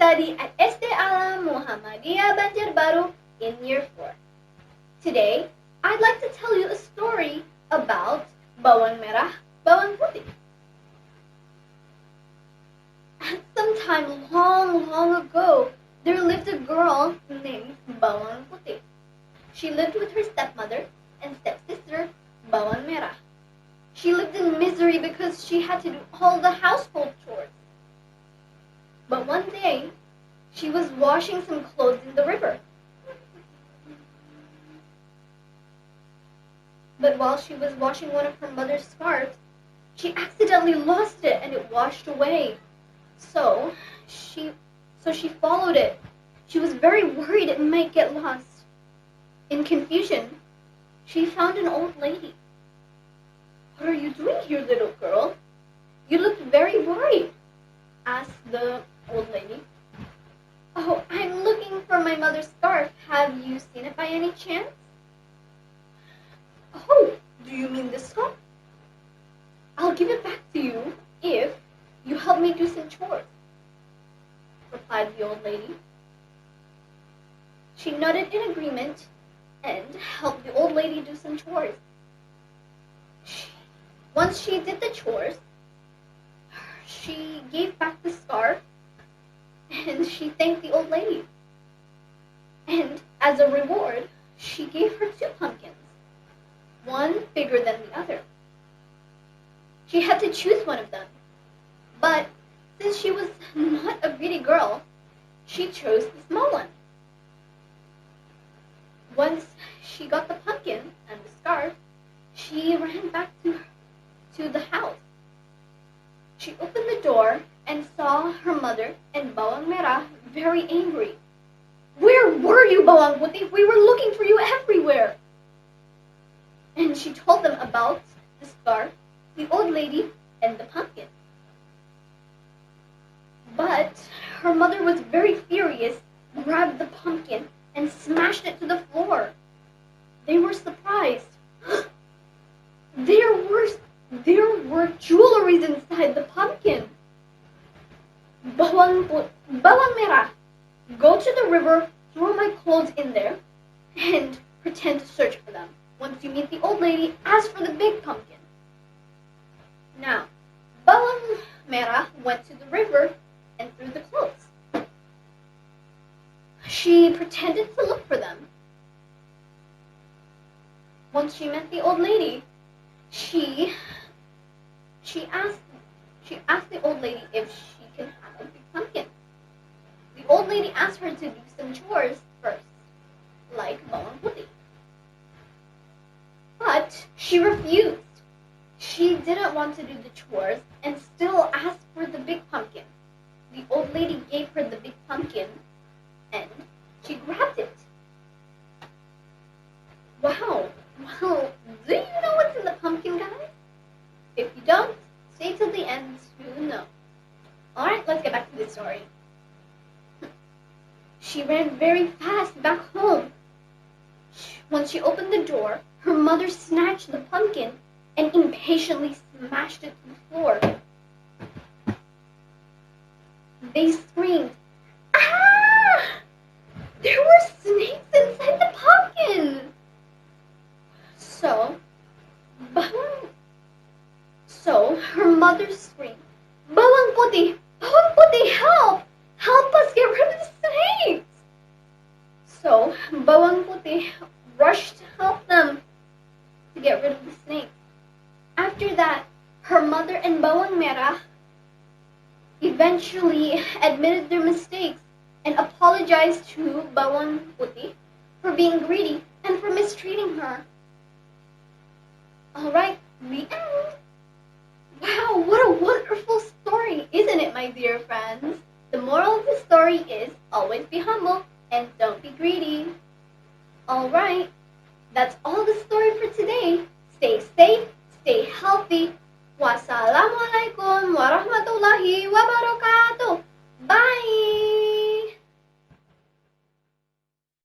study at SD Muhammadiyah Banjarbaru in year 4. Today, I'd like to tell you a story about Bawang Merah, Bawang Putih. At some time long ago, there lived a girl named Bawang Puti. She lived with her stepmother and stepsister, Bawang Merah. She lived in misery because she had to do all the household chores. But one day, she was washing some clothes in the river. But while she was washing one of her mother's scarves, she accidentally lost it and it washed away. So she followed it. She was very worried it might get lost. In confusion, she found an old lady. "What are you doing here, little girl? You look very worried," asked the old lady. "Oh, I'm looking for my mother's scarf. Have you seen it by any chance?" "Oh, do you mean this scarf? I'll give it back to you if you help me do some chores," replied the old lady. She nodded in agreement and helped the old lady do some chores. Once she did the chores, she gave back the scarf and she thanked the old lady. And as a reward, she gave her 2 pumpkins, one bigger than the other. She had to choose one of them, but since she was not a greedy girl, she chose the small one. Once she got the pumpkin and the scarf, she ran back to the house. She opened the door and saw her mother and Bawang Merah very angry. "Where were you, Bawang Puti? We were looking for you everywhere." And she told them about the scarf, the old lady, and the pumpkin. But her mother was very furious, grabbed the pumpkin, and smashed it to the floor. They were surprised. There were jewelries inside the pumpkin. Bawang Merah, go to the river, throw my clothes in there, and pretend to search for them. Once you meet the old lady, ask for the big pumpkin. Now, Bawang Merah went to the river and threw the clothes. She pretended to look for them. Once she met the old lady, she asked the old lady if she can have a big pumpkin. The old lady asked her to do some chores first, like Bawang Puti. But she refused. She didn't want to do the chores and still asked for the big pumpkin. The old lady gave her the big pumpkin and she grabbed it. Wow! Well, do you know what's in the pumpkin, guys? If you don't, stay till the end to know. Alright, let's get back to the story. She ran very fast back home. Once she opened the door, her mother snatched the pumpkin and impatiently smashed it to the floor. They screamed, "Ah! There were snakes inside the pumpkin!" So her mother screamed, "Bawang Puti! Bawang Puti, help! Help us get rid of the snakes!" So Bawang Puti rushed to help them to get rid of the snakes. After that, her mother and Bawang Merah eventually admitted their mistakes and apologized to Bawang Puti for being greedy and for mistreating her. Alright, the end. Wow, what a wonderful story, isn't it, my dear friends? The moral of the story is always be humble and don't be greedy. Alright, that's all the story for today. Stay safe, stay healthy. Wassalamualaikum warahmatullahi wabarakatuh. Bye!